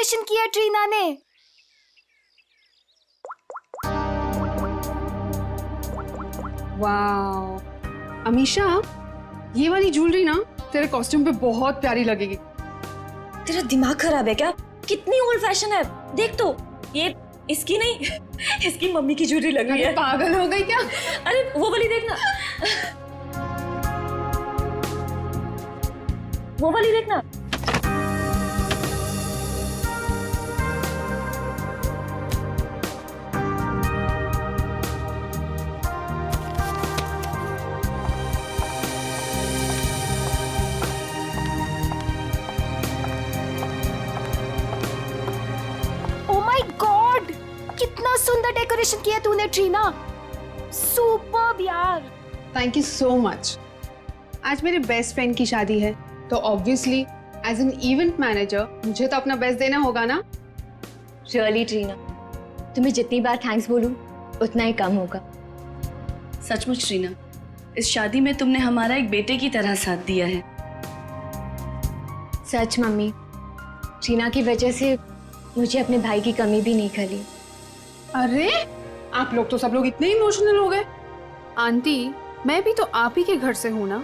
Decoration किया Trina ने। Wow Amisha, ये वाली ज्वेलरी ना तेरे कॉस्ट्यूम पे बहुत प्यारी लगेगी। तेरा दिमाग खराब है क्या? कितनी ओल्ड फैशन है, देख तो। ये इसकी नहीं इसकी मम्मी की ज्वेलरी लग रही है। पागल हो गई क्या? अरे वो वाली देखना, वो वाली देखना। ओ माय गॉड, कितना सुंदर डेकोरेशन किया तूने ट्रीना, सुपर्ब यार। Thank you so much. आज मेरे बेस्ट फ्रेंड की शादी है तो obviously as an event manager मुझे तो अपना बेस्ट देना होगा ना। रियली ट्रीना, तुम्हें जितनी बार थैंक्स बोलूं उतना ही कम होगा। सचमुच ट्रीना, इस शादी में तुमने हमारा एक बेटे की तरह साथ दिया है। सच मम्मी, ट्रीना की वजह से मुझे अपने भाई की कमी भी नहीं खली। अरे आप लोग तो सब लोग इतने इमोशनल हो गए। आंटी, मैं भी तो आप ही के घर से हूँ ना,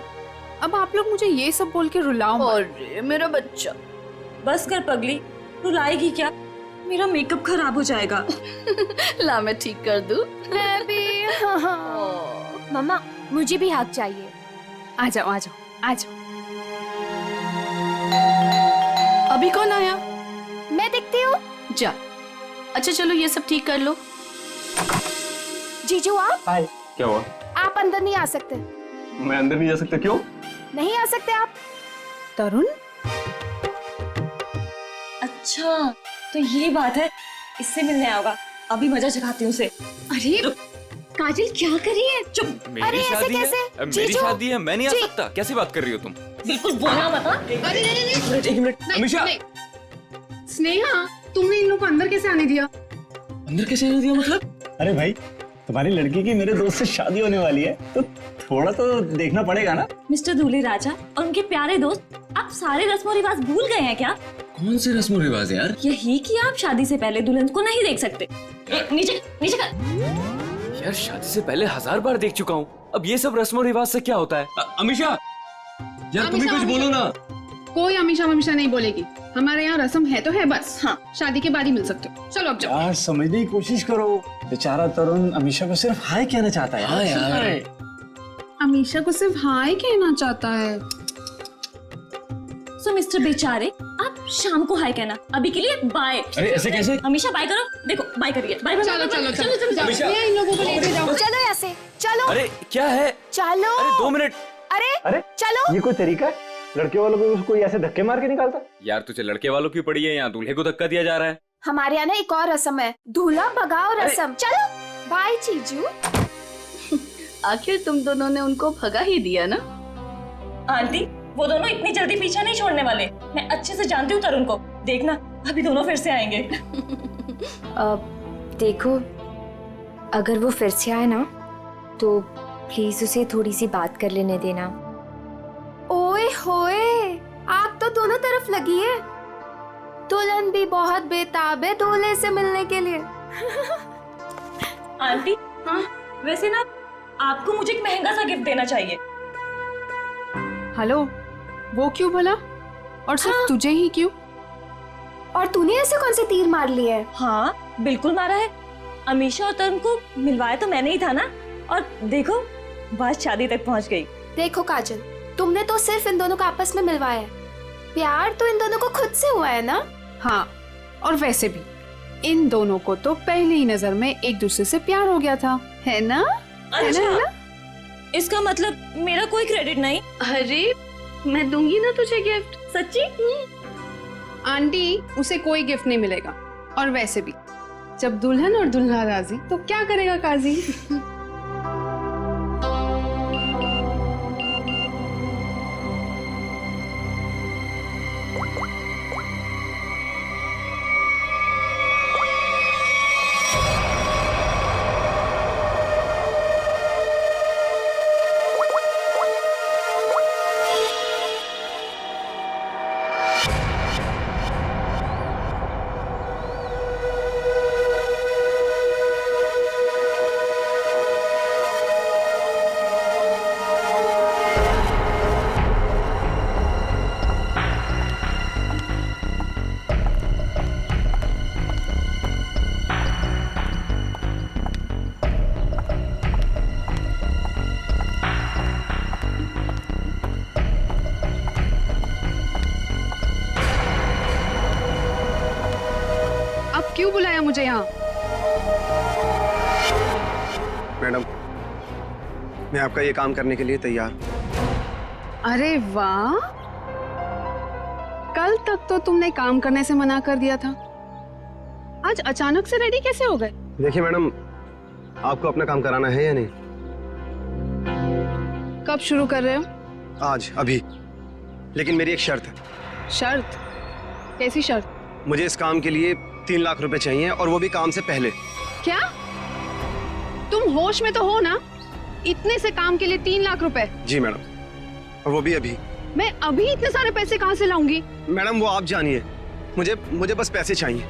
अब आप लोग मुझे ये सब बोल के रुलाओ मत। अरे मेरा बच्चा। बस कर पगली, तू लाएगी क्या? मेरा मेकअप खराब हो जाएगा। ला मैं ठीक कर दूं। मैं भी मम्मा, मुझे भी हक चाहिए। आ जाओ आ जाओ आ जाओ। अभी कौन आया? मैं देखती हूँ। जा। अच्छा चलो ये सब ठीक कर लो। जीजू आप हाय, क्या हुआ? आप अंदर नहीं आ सकते। मैं अंदर नहीं जा सकता, क्यों? नहीं आ सकते आप। तरुण, अच्छा तो ये बात है, इससे मिलने आऊंगा। अभी मजा चखाती हूँ उसे। अरे काजल क्या कर रही है? चुप। अरे मेरी ऐसे शादी कैसे? है, मेरी जीजू। शादी है, मैं नहीं आ जी। सकता। कैसी बात कर रही हो तुम? बिल्कुल बोलना मत। हाँ? एक मिनट अमीशा, स्नेहा, तुमने इन लोगों को अंदर कैसे आने दिया? अंदर कैसे आने दिया मतलब? अरे भाई, तुम्हारी लड़की की मेरे दोस्त से शादी होने वाली है तो थोड़ा तो देखना पड़ेगा ना। मिस्टर दूल्हे राजा और उनके प्यारे दोस्त, आप सारे रस्म और रिवाज भूल गए हैं क्या? कौन से रस्म रिवाज यार? यही कि आप शादी से पहले दुल्हन को नहीं देख सकते। नीचे नीचे कर। यार शादी से पहले 1000 बार देख चुका हूँ, अब ये सब रस्मों रिवाज से क्या होता है? अमीशा, यार तुम ही कुछ बोलो ना। कोई अमीशा ममीशा नहीं बोलेगी। हमारे यहाँ रस्म है तो है बस। हाँ, शादी के बाद ही मिल सकते हो। चलो अब जाओ। यार समझने की कोशिश करो, बेचारा तरुण अमीशा को सिर्फ हाय कहना चाहता है। हाँ यार, अमीशा को सिर्फ हाय कहना चाहता है। सो मिस्टर बेचारे, आप शाम को हाय कहना, अभी के लिए बाय। अरे ऐसे कैसे? हमेशा बाय करो। देखो बाय करिए। Bye bye. चलो चलो चलो चलो अमीशा। ये इन लोगों को लेके जाओ। चलो यहाँ से, चलो। अरे क्या है? चलो। अरे 2 मिनट। अरे अरे चलो। ये कोई तरीका है? लड़के वालों को कोई ऐसे धक्के मार के निकालता? यार तुझे लड़के वालों की पड़ी है, यहाँ दूल्हे को धक्का दिया जा रहा है। हमारे यहाँ ना एक और रस्म है, दूल्हा भगाओ रस्म। चलो बाय जीजू। आखिर तुम दोनों ने उनको भगा ही दिया ना। आंटी, वो दोनों इतनी जल्दी पीछा नहीं छोड़ने वाले। मैं अच्छे से जानती हूँ तरुण को, देखना अभी दोनों फिर से आएंगे। देखो, अगर वो फिर से आए ना तो प्लीज उसे थोड़ी सी बात कर लेने देना। ओए होए, आग तो दोनों तरफ लगी है। दुल्हन भी बहुत बेताब है दूल्हे से मिलने के लिए। आंटी, हाँ वैसे ना आपको मुझे एक महंगा सा गिफ्ट देना चाहिए। हेलो, वो क्यों भला? और सिर्फ तुझे ही क्यों? और तूने ऐसे कौन से तीर मार लिए है? हाँ बिल्कुल मारा है। अमीशा और तरुण को मिलवाया तो मैंने ही था ना, और देखो बात शादी तक पहुंच गई। देखो काजल, तुमने तो सिर्फ इन दोनों को आपस में मिलवाया है, प्यार तो इन दोनों को खुद से हुआ है ना। हाँ, और वैसे भी इन दोनों को तो पहली ही नजर में एक दूसरे से प्यार हो गया था, है ना? अच्छा, इसका मतलब मेरा कोई क्रेडिट नहीं? अरे मैं दूंगी ना तुझे गिफ्ट। सच्ची? आंटी, उसे कोई गिफ्ट नहीं मिलेगा। और वैसे भी जब दुल्हन और दुल्हा राजी तो क्या करेगा काजी? मुझे यहाँ। मैडम, मैं आपका ये काम करने के लिए तैयार। अरे वाह, कल तक तो तुमने काम करने से मना कर दिया था, आज अचानक से रेडी कैसे हो गए? देखिए मैडम, आपको अपना काम कराना है या नहीं? कब शुरू कर रहे हो? आज, अभी। लेकिन मेरी एक शर्त है। शर्त? कैसी शर्त? मुझे इस काम के लिए 3 लाख रुपए चाहिए, और वो भी काम से पहले। क्या तुम होश में तो हो ना? इतने से काम के लिए 3 लाख रुपए? जी मैडम, और वो भी अभी। मैं अभी इतने सारे पैसे कहाँ से लाऊंगी? मैडम वो आप जानिए, मुझे बस पैसे चाहिए।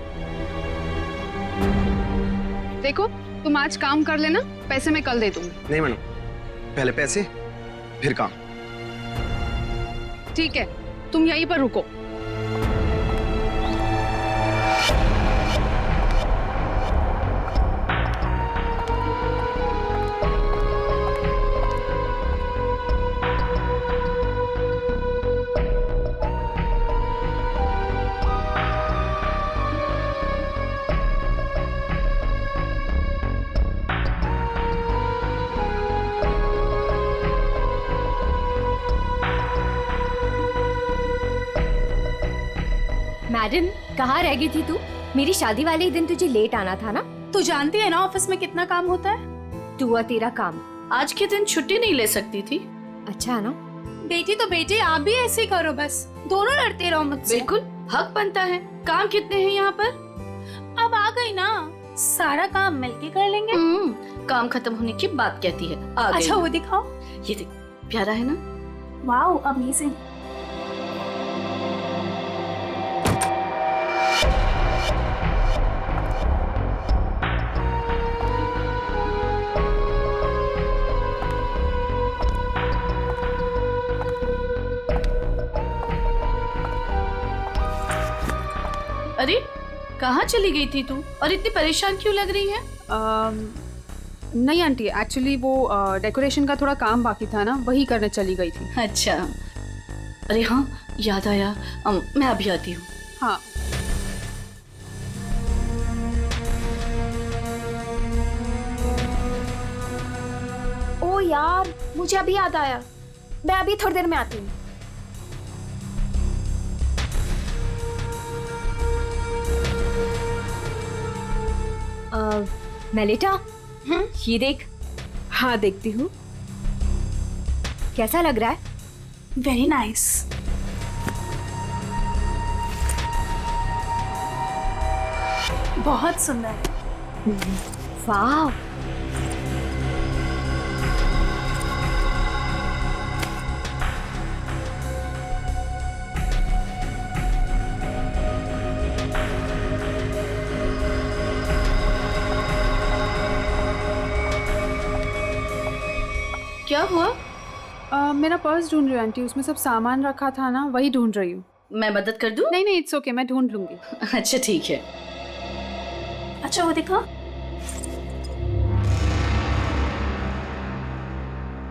देखो, तुम आज काम कर लेना, पैसे मैं कल दे दूंगी। नहीं मैडम, पहले पैसे फिर काम। ठीक है, तुम यहीं पर रुको। मैडम, कहाँ रह गई थी तू? मेरी शादी वाले ही दिन तुझे लेट आना था ना? तू जानती है ना ऑफिस में कितना काम होता है। तू और तेरा काम। आज के दिन छुट्टी नहीं ले सकती थी। अच्छा है ना? बेटी तो बेटी, आप भी ऐसे ही करो, बस दोनों लड़ते रहो मुझसे। बिल्कुल हक बनता है। काम कितने हैं यहाँ पर? अब आ गई ना, सारा काम मिलके कर लेंगे। काम खत्म होने की बात कहती है। आ गई। अच्छा वो दिखाओ। ये देख, प्यारा है ना? Wow, amazing. अरे कहाँ चली गई थी तू, और इतनी परेशान क्यों लग रही है? नहीं आंटी, एक्चुअली वो डेकोरेशन का थोड़ा काम बाकी था ना, वही करने चली गई थी। अच्छा, अरे हाँ याद आया, मैं अभी आती हूँ। हाँ। ओ यार, मुझे अभी याद आया, मैं अभी थोड़ी देर में आती हूँ। मेलिटा, ये देख। हाँ देखती हूँ। कैसा लग रहा है? Very nice. बहुत सुंदर है। वाह, क्या हुआ? मेरा पर्स ढूंढ रही हूँ आंटी, उसमें सब सामान रखा था ना, वही ढूंढ रही हूँ। मैं मदद कर दूं? नहीं नहीं, इट्स ओके, मैं ढूंढ लूंगी। अच्छा ठीक है। अच्छा वो दिखाओ।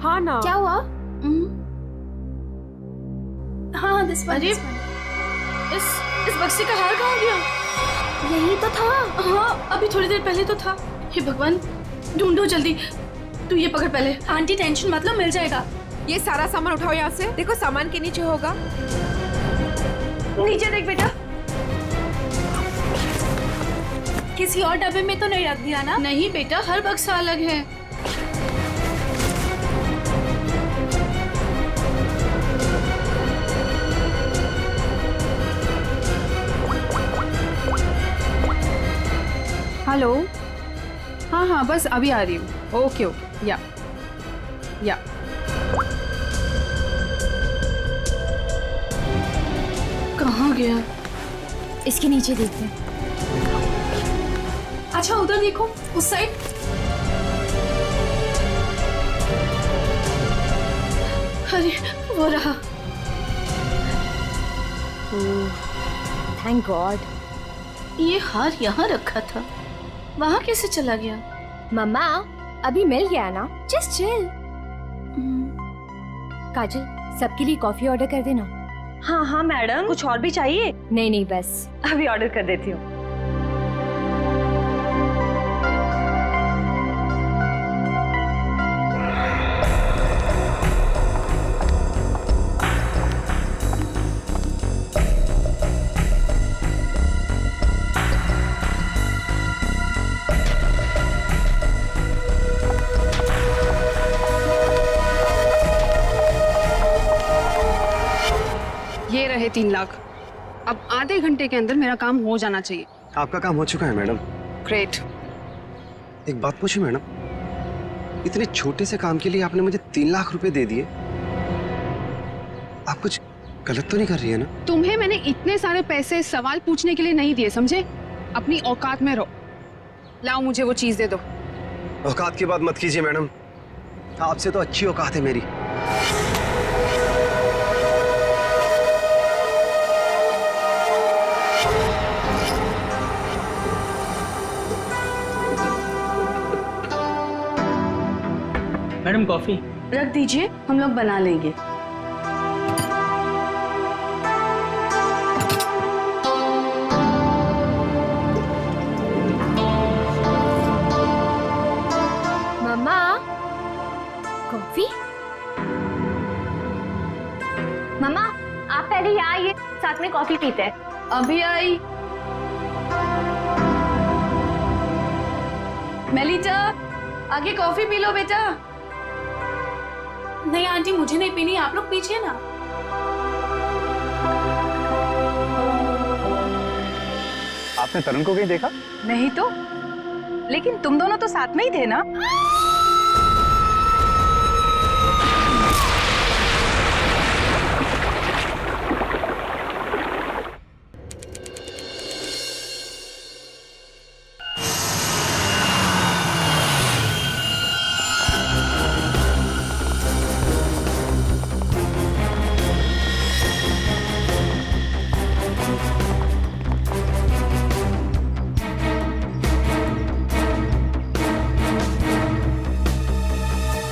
हाँ ना, क्या हुआ? हाँ दिस वन। अरे इस बक्से का हार कहाँ गया? यही तो था। हाँ अभी थोड़ी देर पहले तो था। हे भगवान, ढूंढो जल्दी। तू ये पकड़ पहले। आंटी टेंशन मत लो, मिल जाएगा। ये सारा सामान उठाओ यहाँ से। देखो सामान के नीचे होगा। नीचे देख बेटा। किसी और डब्बे में तो नहीं रख दिया ना? नहीं बेटा, हर बक्सा अलग है। हेलो, हाँ हाँ बस अभी आ रही हूँ। ओके ओके, या कहाँ गया? इसके नीचे देखते हैं। अच्छा उधर देखो, उस साइड। अरे वो रहा। Thank God. ये हार यहाँ रखा था, वहाँ कैसे चला गया? मम्मा, अभी मिल गया ना, जस्ट चिल। काजल, सबके लिए कॉफी ऑर्डर कर देना। हाँ हाँ मैडम, कुछ और भी चाहिए? नहीं नहीं, बस अभी ऑर्डर कर देती हूँ। है 3 लाख। अब आधे घंटे के अंदर मेरा काम हो जाना चाहिए। आपका काम हो चुका है मैडम। ग्रेट। एक बात पूछूं मैडम, इतने छोटे से काम के लिए आपने मुझे 3 लाख रुपए दे दिए। आप कुछ गलत तो नहीं कर रही है ना? तुम्हें मैंने इतने सारे पैसे सवाल पूछने के लिए नहीं दिए, समझे? अपनी औकात में रहो। लाओ मुझे वो चीज दे दो। औकात की बात मत कीजिए मैडम, आपसे तो अच्छी औकात है मेरी। Madam coffee. रख दीजिए, हम लोग बना लेंगे। मम्मा, कॉफी? मम्मा, आप पहले यहाँ आइए, साथ में कॉफी पीते हैं। अभी आई। मेलिटा, आगे कॉफी पी लो बेटा। नहीं आंटी, मुझे नहीं पीनी, आप लोग पीजिए ना। आपने तरुण को कहीं देखा? नहीं तो, लेकिन तुम दोनों तो साथ में ही थे ना?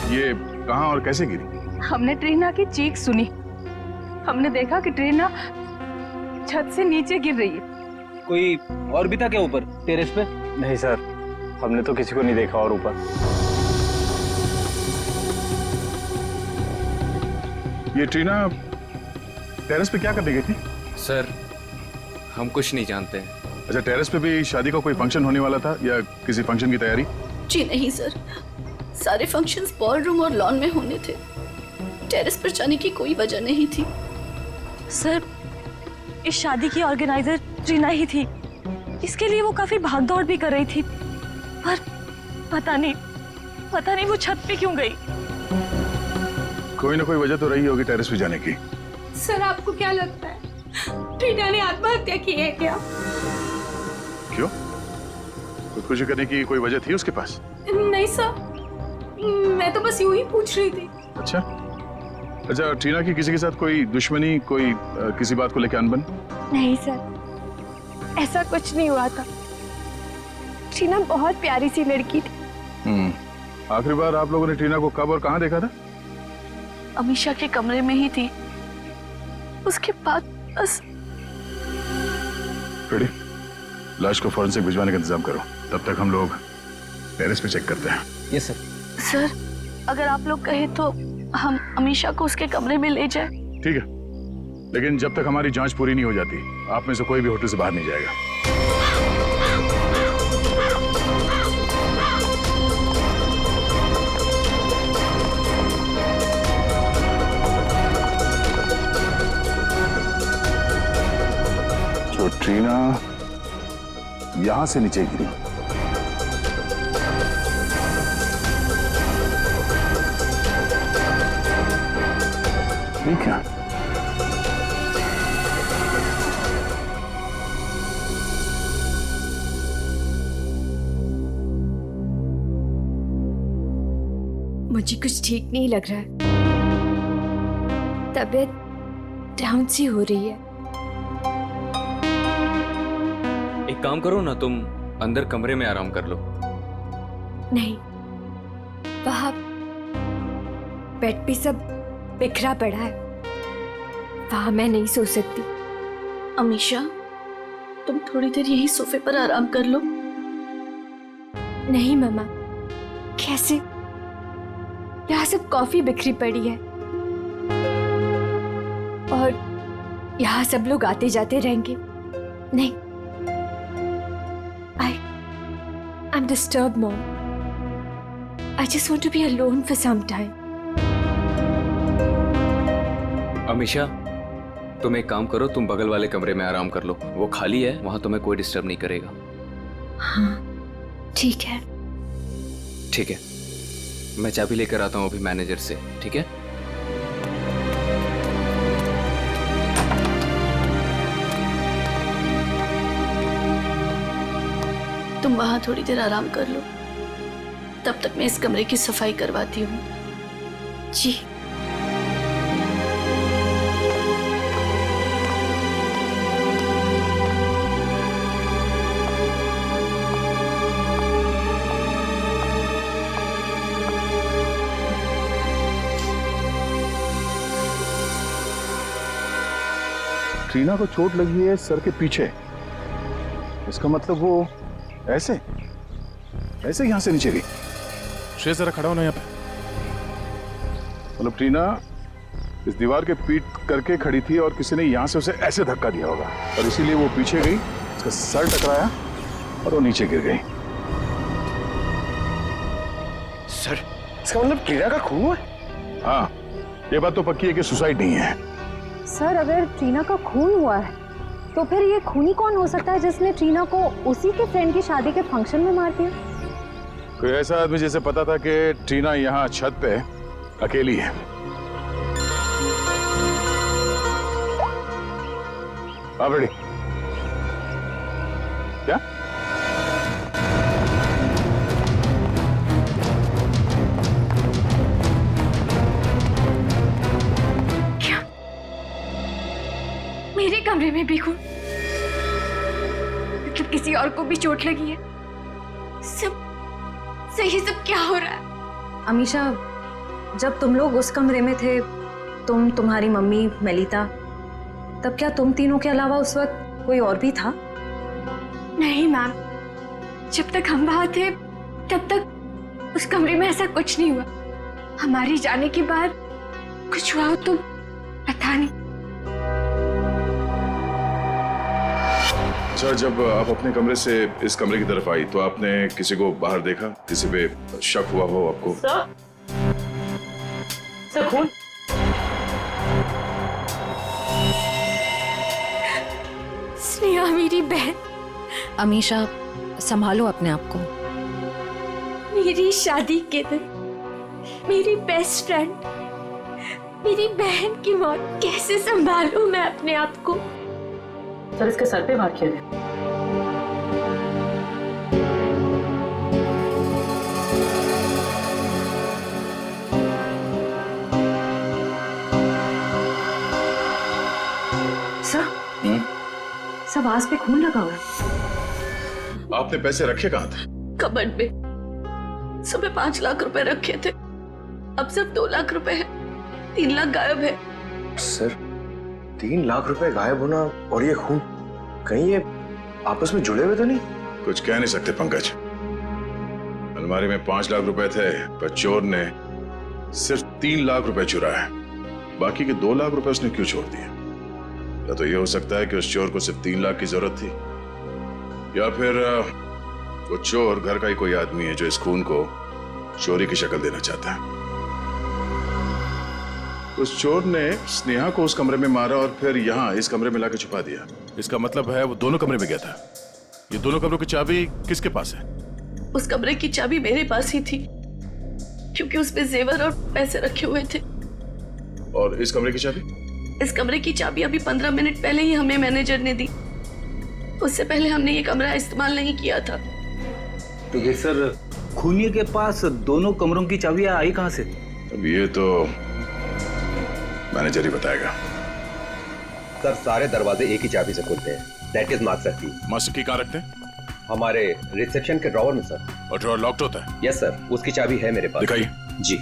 ये कहाँ और कैसे गिरी? हमने ट्रीना की चीख सुनी। हमने देखा कि ट्रीना छत से नीचे गिर रही है। कोई और भी था क्या ऊपर टेरेस पे? नहीं सर, हमने तो किसी को नहीं देखा और ऊपर। ये ट्रीना टेरेस पे क्या करने गई थी? सर, हम कुछ नहीं जानते हैं। अच्छा, टेरेस पे भी शादी का कोई फंक्शन होने वाला था या किसी फंक्शन की तैयारी? जी नहीं सर, सारे फंक्शंस बॉलरूम और लॉन में होने थे। टेरेस पर जाने की कोई वजह नहीं थी। सर, इस शादी की ऑर्गेनाइजर ट्रीना ही थी। इसके लिए वो काफी भागदौड़ भी कर रही थी, पर पता नहीं वो छत पे क्यों गई। कोई ना कोई वजह तो रही होगी टेरेस पे जाने की। सर, आपको क्या लगता है ट्रीना ने आत्महत्या की है क्या? क्यों? खुदकुशी करने की कोई वजह थी उसके पास? नहीं सर, मैं तो बस यूं ही पूछ रही थी। अच्छा, ट्रीना की किसी के साथ कोई दुश्मनी, कोई किसी बात को लेकर अनबन? नहीं सर, ऐसा कुछ नहीं हुआ था। ट्रीना बहुत प्यारी सी लड़की थी। आखिरी बार आप लोगों ने ट्रीना को कब और कहाँ देखा था? अमीशा के कमरे में ही थी, उसके बाद बस। रेडी, लाश को फॉरेंसिक भिजवाने का इंतजाम करो, तब तक हम लोग टेरेस पे चेक करते हैं। Yes sir. सर, अगर आप लोग कहें तो हम अमीशा को उसके कमरे में ले जाएं। ठीक है, लेकिन जब तक हमारी जांच पूरी नहीं हो जाती, आप में से कोई भी होटल से बाहर नहीं जाएगा। तो ट्रीना यहां से नीचे गिरी। ठीक है, मुझे कुछ ठीक नहीं लग रहा है। तबीयत डाउन सी हो रही है। एक काम करो ना, तुम अंदर कमरे में आराम कर लो। नहीं, वहां बेड पे सब बिखरा पड़ा है, वहां मैं नहीं सो सकती। अमीशा, तुम थोड़ी देर यही सोफे पर आराम कर लो। नहीं मम्मा, कैसे? यहाँ सब कॉफी बिखरी पड़ी है और यहाँ सब लोग आते जाते रहेंगे। नहीं, I'm disturbed, Mom. I just want to be alone for some time. Amisha, तुम एक काम करो, तुम बगल वाले कमरे में आराम कर लो, वो खाली है, वहां तुम्हें कोई डिस्टर्ब नहीं करेगा। हाँ ठीक है। ठीक है, मैं चाबी लेकर आता हूँ अभी मैनेजर से, ठीक है? तुम वहां थोड़ी देर आराम कर लो, तब तक मैं इस कमरे की सफाई करवाती हूँ। जी। ट्रीना को चोट लगी है सर के पीछे, इसका मतलब वो ऐसे ऐसे यहां से नीचे गई। श्रेय जरा खड़ा होना यहाँ पे। मतलब ट्रीना इस दीवार के पीट करके खड़ी थी और किसी ने यहां से उसे ऐसे धक्का दिया होगा और इसीलिए वो पीछे गई, उसका सर टकराया और वो नीचे गिर गई। सर इसका मतलब ट्रीना का खून हुआ है? हाँ, ये बात तो पक्की है कि सुसाइड नहीं है। सर अगर ट्रीना का खून हुआ है तो फिर ये खूनी कौन हो सकता है जिसने ट्रीना को उसी के फ्रेंड की शादी के फंक्शन में मार दिया? कोई ऐसा आदमी जिसे पता था कि ट्रीना यहाँ छत पे अकेली है। आप रेडी? क्या? मेरे कमरे में भी खून, मतलब किसी और को भी चोट लगी है। सब सही, सब क्या हो रहा है? अमीशा, जब तुम लोग उस कमरे में थे, तुम, तुम्हारी मम्मी, मेलिता, तब क्या तुम तीनों के अलावा उस वक्त कोई और भी था? नहीं मैम, जब तक हम वहां थे तब तक उस कमरे में ऐसा कुछ नहीं हुआ। हमारे जाने के बाद कुछ हुआ तो पता नहीं। सर, जब आप अपने कमरे से इस कमरे की तरफ आई तो आपने किसी को बाहर देखा? किसी पे शक हुआ हो आपको? सर खून? स्नेहा मेरी बहन। अमीशा, संभालो अपने आप को। मेरी शादी के दिन मेरी बेस्ट फ्रेंड, मेरी बहन की मौत, कैसे संभालूं मैं अपने आप को? सर इसके सर पे मार किया है। सब आस पे खून लगा हुआ है। आपने पैसे रखे कहाँ थे? कबर्ड में। सुबह 5 लाख रुपए रखे थे, अब सिर्फ 2 लाख रुपए है। 3 लाख गायब है। सर 3 लाख रुपए गायब होना और ये खून, कहीं ये आपस में जुड़े हुए तो नहीं? कुछ कह नहीं सकते पंकज। अलमारी में 5 लाख रुपए थे, पर चोर ने सिर्फ 3 लाख रुपए चुराए। बाकी के 2 लाख रुपए उसने क्यों छोड़ दिए? या तो ये हो सकता है कि उस चोर को सिर्फ 3 लाख की जरूरत थी, या फिर वो चोर घर का ही कोई आदमी है जो इस खून को चोरी की शक्ल देना चाहता है। उस चोर ने स्नेहा को उस कमरे में मारा और फिर यहाँ इस कमरे में लाके छुपा दिया। इसका मतलब है वो दोनों कमरे में गया था। ये दोनों कमरों की चाबी किसके पास है? उस कमरे की चाबी मेरे पास ही थी, क्योंकि उसमें जेवर और पैसे रखे हुए थे। और इस कमरे की चाबी? इस कमरे की चाबी अभी 15 मिनट पहले ही हमें मैनेजर ने दी। उससे पहले हमने ये कमरा इस्तेमाल नहीं किया था। तो ये सर, खूनी के पास दोनों कमरों की चाबियां आई कहां से? अब ये तो मैनेजर ही बताएगा। सर सारे दरवाजे एक ही चाबी से खुलते हैं, दैट इज मास्टर की। मास्टर की कहाँ रखते हैं? हमारे रिसेप्शन के ड्रॉवर में सर। और ड्रॉवर लॉक्ड होता है? यस सर, उसकी चाबी है मेरे पास। दिखाइए। जी।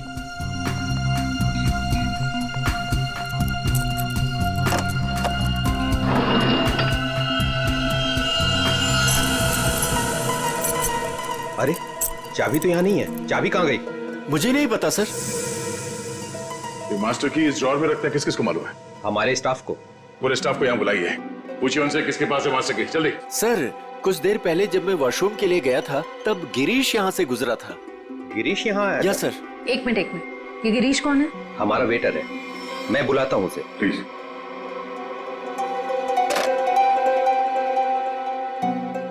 अरे चाबी तो यहाँ नहीं है, चाबी कहाँ गई? मुझे नहीं पता सर। ये मास्टर की इस ड्रॉवर में रखते हैं, किस किस को मालूम है? हमारे स्टाफ को। पूरे स्टाफ को यहाँ बुलाइए, पूछिए उनसे किसके पास है मास्टर की। जल्दी। सर कुछ देर पहले जब मैं वॉशरूम के लिए गया था तब गिरीश यहाँ से गुजरा था। गिरीश यहाँ आया? Yes sir. एक मिनट, ये गिरीश कौन है? हमारा वेटर है, मैं बुलाता हूँ उसे। प्लीज।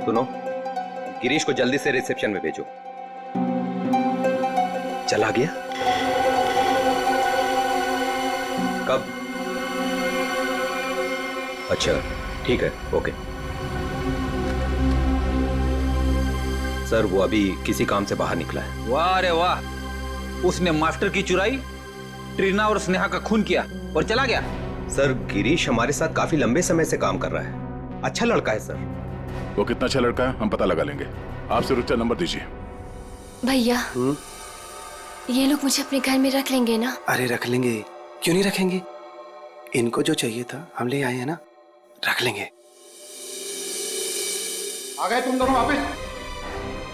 सुनो, गिरीश को जल्दी से रिसेप्शन में भेजो। चला गया? कब? अच्छा, ठीक है, ओके। सर, वो अभी किसी काम से बाहर निकला है। वाह रे वाह, उसने मास्टर की चुराई, ट्रीना और स्नेहा का खून किया और चला गया। सर, गिरीश हमारे साथ काफी लंबे समय से काम कर रहा है। अच्छा लड़का है सर। वो कितना अच्छा लड़का है हम पता लगा लेंगे। आप सिर्फ नंबर दीजिए। भैया, ये लोग मुझे अपने घर में रख लेंगे ना? अरे रख लेंगे, क्यों नहीं रखेंगे? इनको जो चाहिए था हम ले आए हैं ना, रख लेंगे। आ गए तुम दोनों वापिस?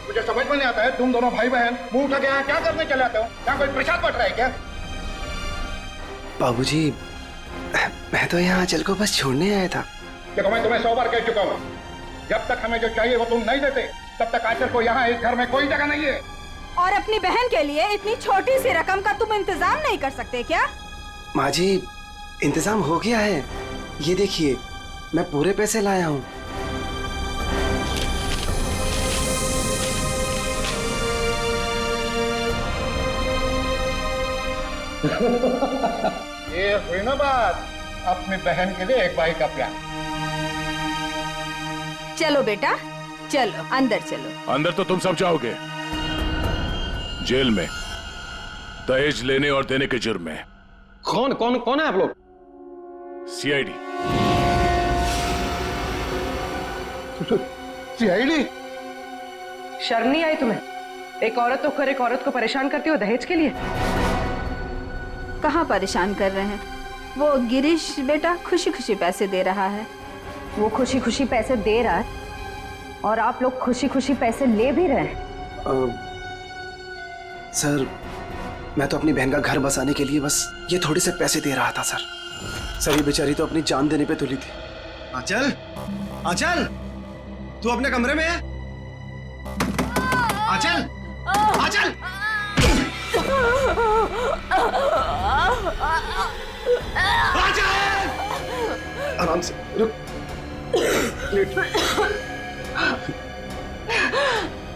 मुझे समझ में नहीं आता है, तुम दोनों भाई बहन मुंह उठा के यहाँ क्या करने चले आते हो? यहाँ कोई प्रसाद बट रहा है क्या? बाबूजी, मैं तो यहाँ आंचल को बस छोड़ने आया था। देखो, मैं तुम्हें 100 बार कह चुका हूँ, जब तक हमें जो चाहिए वो तुम नहीं देते तब तक आंचल को यहाँ इस घर में कोई जगह नहीं है। और अपनी बहन के लिए इतनी छोटी सी रकम का तुम इंतजाम नहीं कर सकते क्या? माँ जी, इंतजाम हो गया है, ये देखिए मैं पूरे पैसे लाया हूँ। ये हुई ना बात, अपनी बहन के लिए एक भाई का प्यार। चलो बेटा, चलो अंदर चलो। अंदर तो तुम सब जाओगे, जेल में दहेज लेने और देने के जुर्म में। कौन कौन कौन है आप लोग? सीआईडी। सीआईडी? शर्म नहीं आई तुम्हें? एक औरत होकर एक औरत को परेशान करती हो दहेज के लिए? कहाँ परेशान कर रहे हैं? वो गिरीश बेटा खुशी खुशी पैसे दे रहा है। वो खुशी खुशी पैसे दे रहा है और आप लोग खुशी खुशी पैसे ले भी रहे हैं। सर, मैं तो अपनी बहन का घर बसाने के लिए बस ये थोड़े से पैसे दे रहा था सर। सर, ये बेचारी तो अपनी जान देने पे तुली थी। आंचल, आंचल, तू अपने कमरे में है? आंचल, आंचल! आराम से, रुक, लेट।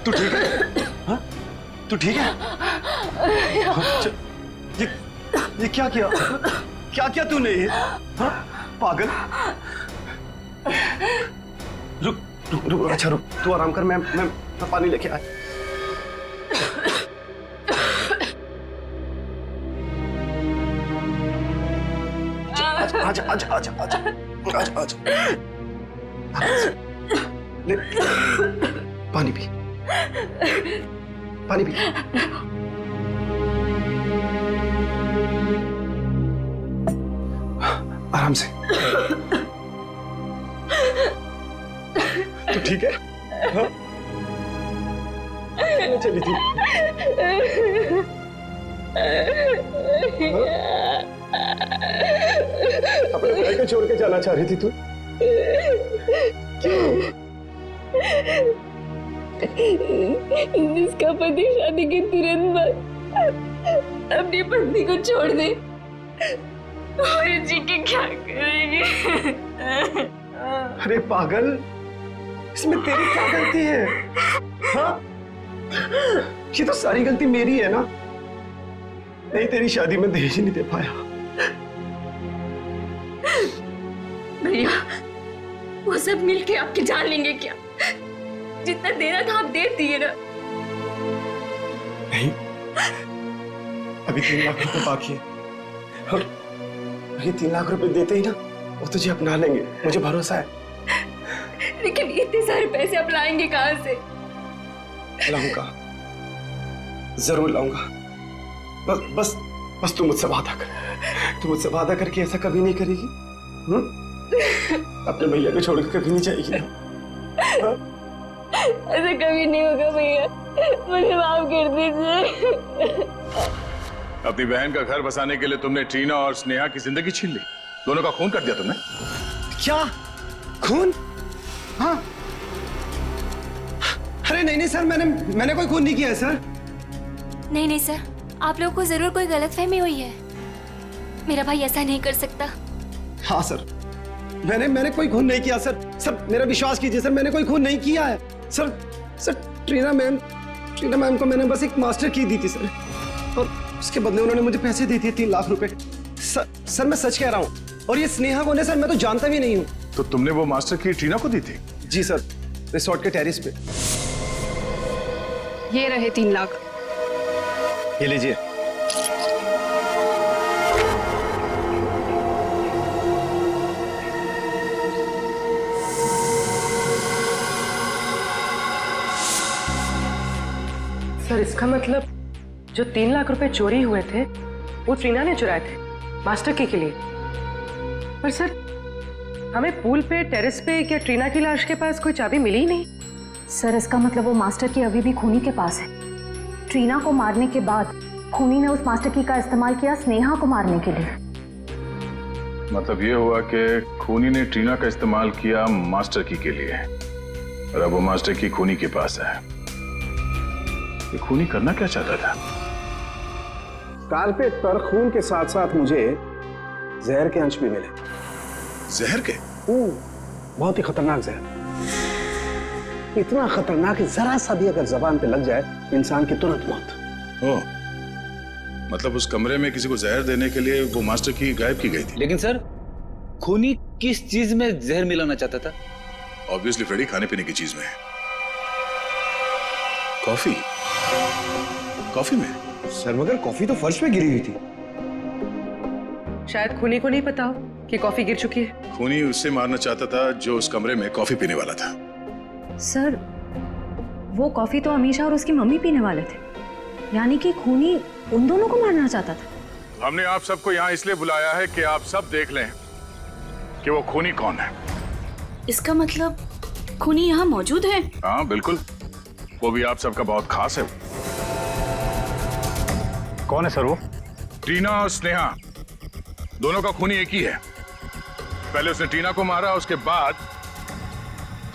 तू ठीक है? हाँ? तू ठीक है? ये क्या किया? क्या किया तूने? हाँ? पागल। रुक रुक रुक, अच्छा रुक, तू आराम कर, मैं पानी लेके आया। आजा आजा आजा आजा आजा आजा, ले पानी पी, पानी पी। आराम से। तू ठीक है? हाँ? चली थी? अपने भाई को छोड़ के जाना चाह रही थी तू? क्यों? जिसका पति शादी के तुरंत बाद अपनी पत्नी को छोड़ दे, और जी के क्या करेंगे? अरे पागल, इसमें तेरी क्या गलती है? हाँ? ये तो सारी गलती मेरी है ना। नहीं, तेरी शादी में दहेज नहीं दे पाया। भैया, वो सब मिलके आपकी जान लेंगे क्या? जितना देना था आप दे दिए ना। नहीं, अभी 3 लाख रुपए बाकी है, और ये 3 लाख रुपए देते ही ना वो तुझे अपना लेंगे, मुझे भरोसा है। लेकिन इतने सारे पैसे आप लाएंगे कहाँ से? लाऊंगा, जरूर लाऊंगा। बस बस बस तू मुझसे वादा कर, तू मुझसे वादा करके ऐसा कभी नहीं करेगी। अपने भैया को छोड़ के कभी नहीं जाएगी ना? ऐसा कभी नहीं होगा भैया, मुझे माफ कर दीजिए। अपनी बहन का घर बसाने के लिए तुमने ट्रीना और स्नेहा की जिंदगी छीन ली, दोनों का खून कर दिया तुमने। क्या खून? हाँ? अरे नहीं नहीं सर, मैंने कोई खून नहीं किया है सर। नहीं नहीं सर, आप लोगों को जरूर कोई गलतफहमी हुई है। मेरा भाई ऐसा नहीं कर सकता। हाँ सर, मैंने कोई खून नहीं किया सर। सर मेरा विश्वास कीजिए सर, मैंने कोई खून नहीं किया है सर। सर ट्रीना मैम को मैंने बस एक मास्टर की दी थी सर, और उसके बदले उन्होंने मुझे पैसे दे दिए 3 लाख रुपए। सर मैं सच कह रहा हूँ, और ये स्नेहा कौन है सर, मैं तो जानता भी नहीं हूँ। तो तुमने वो मास्टर की ट्रीना को दी थी? जी सर, रिसोर्ट के टेरेस पे। ये रहे 3 लाख। ये लीजिए। सर इसका मतलब जो 3 लाख रुपए चोरी हुए थे वो ट्रीना ने चुराए थे मास्टर की के लिए। पर सर हमें पूल पे, टेरेस पे क्या ट्रीना की लाश के पास कोई चाबी मिली ही नहीं। सर इसका मतलब वो मास्टर की अभी भी खूनी के पास है। ट्रीना को मारने के बाद खूनी ने उस मास्टर की का इस्तेमाल किया स्नेहा को मारने के लिए। मतलब ये हुआ कि खूनी ने ट्रीना का इस्तेमाल किया मास्टर की के लिए, और अब वो मास्टर की खूनी के पास है। ये खूनी करना क्या चाहता था? कारपेट पर खून के साथ साथ मुझे जहर के अंश भी मिले। जहर के? बहुत ही खतरनाक जहर। इतना खतरनाक कि जरा सा भी अगर जबान पे लग जाए इंसान की तुरंत मौत। ओह, मतलब उस कमरे में किसी को जहर देने के लिए वो मास्टर की गायब की गई थी। लेकिन सर खूनी किस चीज में जहर मिलाना चाहता था? ऑब्वियसली फ्रेडी खाने पीने की चीज में। कॉफी? कॉफी में? सर मगर कॉफी तो फर्श पे गिरी हुई थी। शायद खूनी को नहीं पता हो कि कॉफी गिर चुकी है। खूनी उससे मारना चाहता था जो उस कमरे में कॉफी पीने वाला था। सर वो कॉफी तो अमीशा और उसकी मम्मी पीने वाले थे, यानी कि खूनी उन दोनों को मारना चाहता था। हमने आप सबको यहाँ इसलिए बुलाया है कि आप सब देख लें कि वो खूनी कौन है। इसका मतलब खूनी यहाँ मौजूद है? हाँ बिल्कुल, वो भी आप सबका बहुत खास है। कौन है सर वो? ट्रीना और स्नेहा दोनों का खूनी एक ही है। पहले उसने ट्रीना को मारा, उसके बाद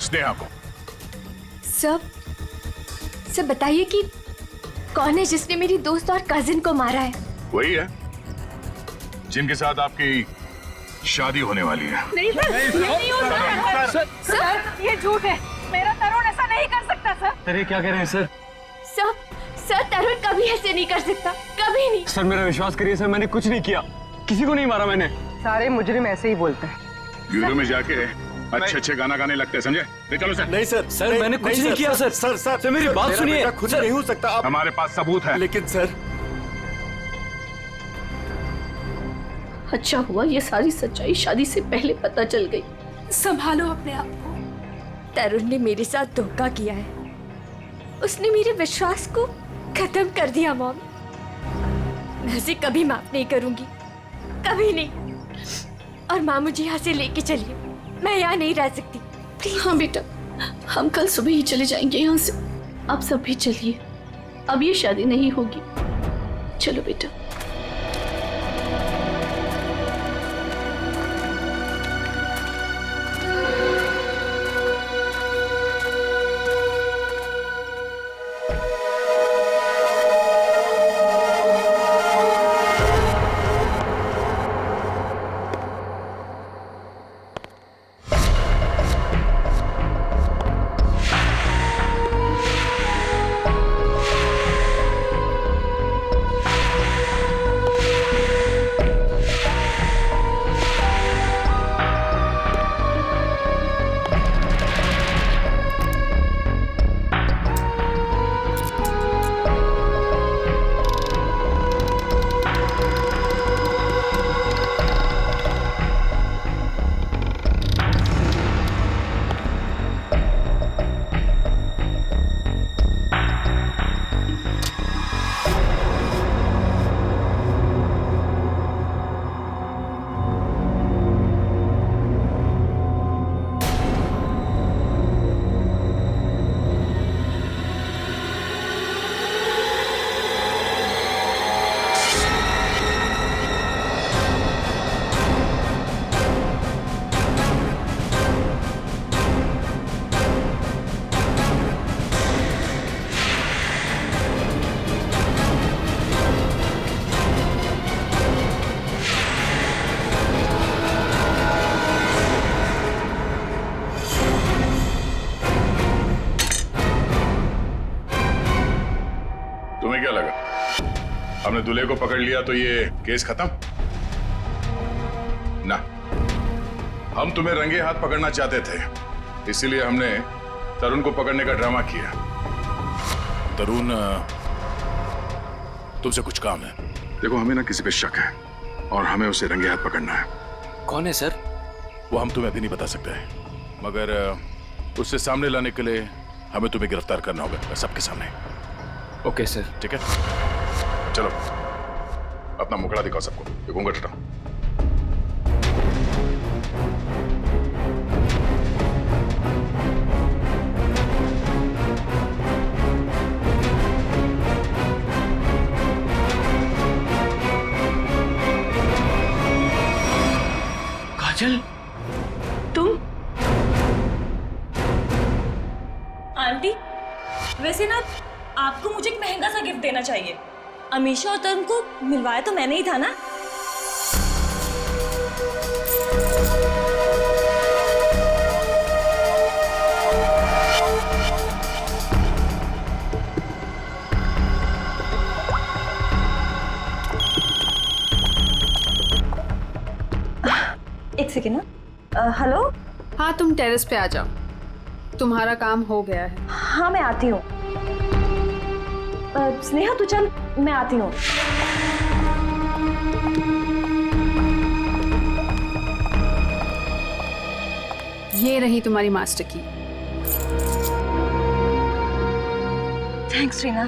स्नेहा को। सब बताइए कि कौन है जिसने मेरी दोस्त और कजिन को मारा है? वही है जिनके साथ आपकी शादी होने वाली है। नहीं सर, नहीं हो सकता सर, ये झूठ है। मेरा तरुण ऐसा नहीं कर सकता सर। सर ये क्या कह रहे हैं सर? सर तरुण कभी ऐसे नहीं कर सकता, कभी नहीं। सर मेरा विश्वास करिए सर, मैंने कुछ नहीं किया, किसी को नहीं मारा मैंने। सारे मुजरिम ऐसे ही बोलते हैं। ब्यूरो में जाके अच्छे गाना गाने लगते हैं, समझे? ले चलो सर। नहीं सर, सर मैंने कुछ नहीं किया सर। सर मेरी बात सुनिए। खुद नहीं हो सकता। हमारे पास सबूत है। लेकिन सर अच्छा हुआ ये सारी सच्चाई शादी से पहले पता चल गई। संभालो अपने आप को। तरुण ने मेरे साथ धोखा किया है, उसने मेरे विश्वास को खत्म कर दिया मॉम। मैं उसे कभी माफ नहीं करूंगी, कभी नहीं। और माँ मुझे यहाँ से लेके चलिए, मैं यहाँ नहीं रह सकती प्लीज। हाँ बेटा, हम कल सुबह ही चले जाएंगे यहाँ से। आप सब भी चलिए, अब ये शादी नहीं होगी। चलो बेटा। दूल्हे को पकड़ लिया तो ये केस खत्म ना। हम तुम्हें रंगे हाथ पकड़ना चाहते थे, इसीलिए हमने तरुण को पकड़ने का ड्रामा किया। तरुण, तुमसे कुछ काम है। देखो, हमें ना किसी पे शक है और हमें उसे रंगे हाथ पकड़ना है। कौन है सर? वो हम तुम्हें अभी नहीं बता सकते हैं, मगर उससे सामने लाने के लिए हमें तुम्हें गिरफ्तार करना होगा सबके सामने। Okay sir. ठीक है, चलो अपना मुखड़ा दिखाओ सबको। ये घूंघट हटाओ। काजल, तुम? आंटी, वैसे ना आपको मुझे एक महंगा सा गिफ्ट देना चाहिए। अमीशा और तरुण को मिलवाया तो मैंने ही था ना। एक सेकेंड ना। हेलो। हाँ, तुम टेरेस पे आ जाओ, तुम्हारा काम हो गया है। हाँ, मैं आती हूँ। स्नेहा तू चल, मैं आती हूँ। ये रही तुम्हारी मास्टर की। Thanks Reena.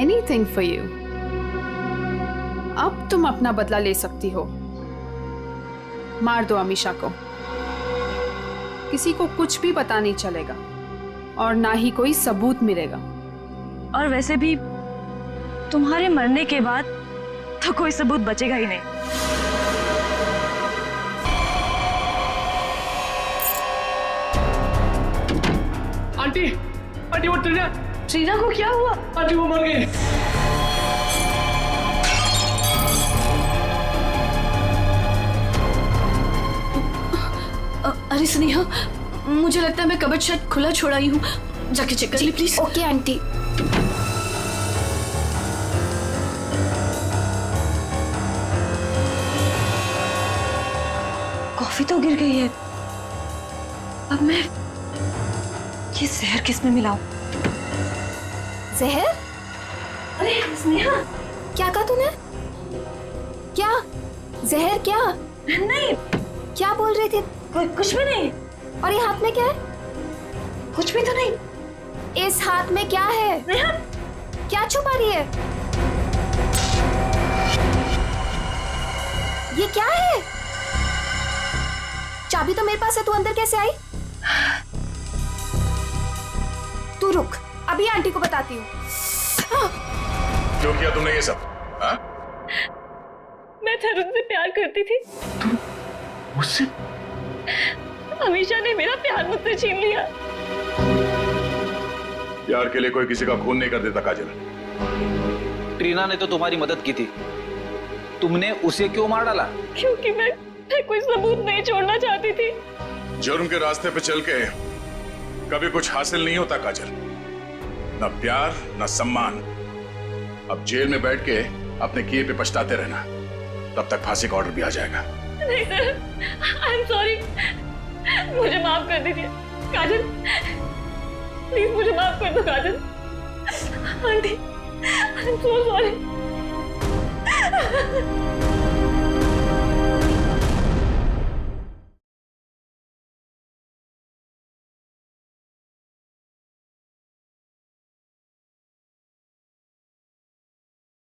Anything for you. अब तुम अपना बदला ले सकती हो। मार दो अमीशा को, किसी को कुछ भी पता नहीं चलेगा और ना ही कोई सबूत मिलेगा। और वैसे भी तुम्हारे मरने के बाद तो कोई सबूत बचेगा ही नहीं। आंटी, आंटी वो ट्रीना को क्या हुआ? आंटी वो मर गई। अरे स्नेहा, मुझे लगता है मैं कबर्ड शायद खुला छोड़ा ही हूँ, जाके चेक कर ली प्लीज। Okay aunty. कॉफी तो गिर गई है, अब मैं ये जहर किस में मिलाऊं? जहर? अरे स्नेहा, क्या कहा तूने? क्या जहर? क्या? नहीं, क्या बोल रही थी? कुछ भी नहीं। और ये हाथ में क्या है? कुछ भी तो नहीं। इस हाथ में क्या है? क्या छुपा रही है? ये क्या है? चाबी तो मेरे पास है, तू अंदर कैसे आई? तू रुक, अभी आंटी को बताती हूँ। क्यों किया तुमने ये सब? हाँ? मैं तरुण से प्यार करती थी। उससे? अमीशा ने मेरा प्यार मुझसे छीन लिया। प्यार के लिए कोई किसी का खून नहीं कर देता काजल। ट्रीना ने तो तुम्हारी मदद की थी, तुमने उसे क्यों मार डाला? क्योंकि मैं कोई सबूत नहीं छोड़ना चाहती थी। जुर्म के रास्ते पे चल के कभी कुछ हासिल नहीं होता काजल, न प्यार न सम्मान। अब जेल में बैठ के अपने किए पे पछताते रहना, तब तक फांसी का ऑर्डर भी आ जाएगा। नहीं सर, आई एम सॉरी, मुझे माफ कर दीजिए। काजल, प्लीज मुझे माफ कर दो Kajal. Aunty, I am so sorry.